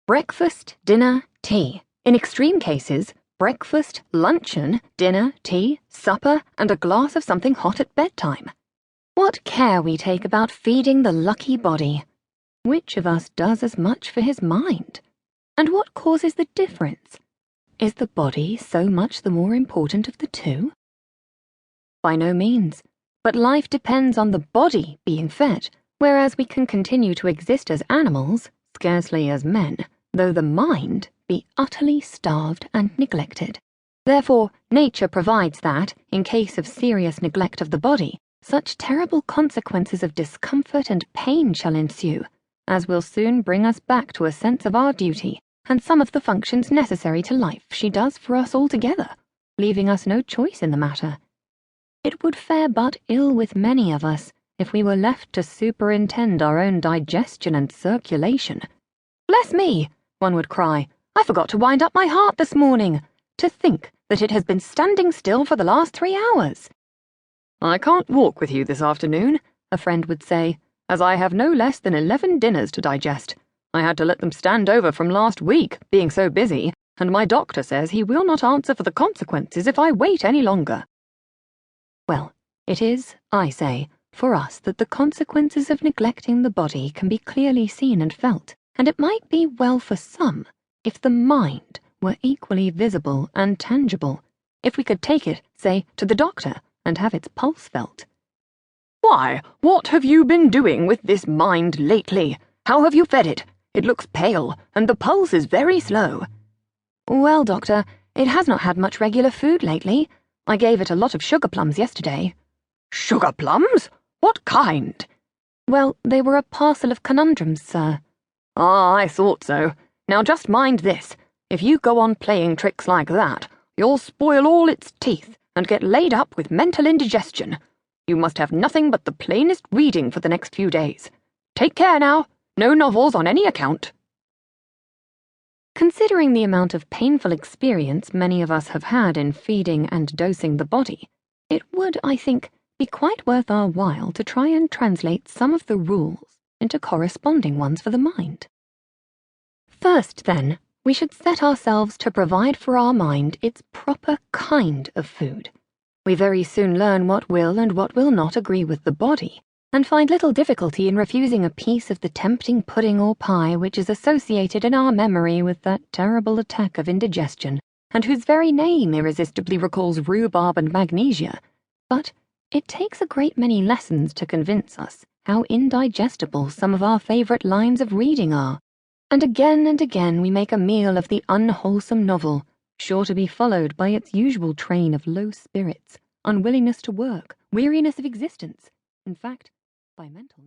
breakfast, dinner, tea. In extreme cases, breakfast, luncheon, dinner, tea, supper, and a glass of something hot at bedtime. What care we take about feeding the lucky body. Which of us does as much for his mind? And what causes the difference? Is the body so much the more important of the two? By no means, but life depends on the body being fed, whereas we can continue to exist as animals, scarcely as men, though the mind be utterly starved and neglected. Therefore, nature provides that, in case of serious neglect of the body, such terrible consequences of discomfort and pain shall ensue, as will soon bring us back to a sense of our duty, and some of the functions necessary to life she does for us altogether, leaving us no choice in the matter. It would fare but ill with many of us if we were left to superintend our own digestion and circulation. "Bless me," one would cry, "I forgot to wind up my heart this morning. To think that it has been standing still for the last 3 hours." "I can't walk with you this afternoon," a friend would say, "as I have no less than 11 dinners to digest. I had to let them stand over from last week, being so busy, and my doctor says he will not answer for the consequences if I wait any longer." Well, it is, I say, for us that the consequences of neglecting the body can be clearly seen and felt, and it might be well for some if the mind were equally visible and tangible, if we could take it, say, to the doctor and have its pulse felt. "Why, what have you been doing with this mind lately? How have you fed it? It looks pale, and the pulse is very slow." "Well, doctor, it has not had much regular food lately. I gave it a lot of sugar plums yesterday." "Sugar plums? What kind?" "Well, they were a parcel of conundrums, sir." "Ah, I thought so. Now just mind this. If you go on playing tricks like that, you'll spoil all its teeth and get laid up with mental indigestion. You must have nothing but the plainest reading for the next few days. Take care now. No novels on any account." Considering the amount of painful experience many of us have had in feeding and dosing the body, it would, I think, be quite worth our while to try and translate some of the rules into corresponding ones for the mind. First, then, we should set ourselves to provide for our mind its proper kind of food. We very soon learn what will and what will not agree with the body, and find little difficulty in refusing a piece of the tempting pudding or pie which is associated in our memory with that terrible attack of indigestion, and whose very name irresistibly recalls rhubarb and magnesia. But it takes a great many lessons to convince us how indigestible some of our favourite lines of reading are, and again we make a meal of the unwholesome novel, sure to be followed by its usual train of low spirits, unwillingness to work, weariness of existence, in fact, by mental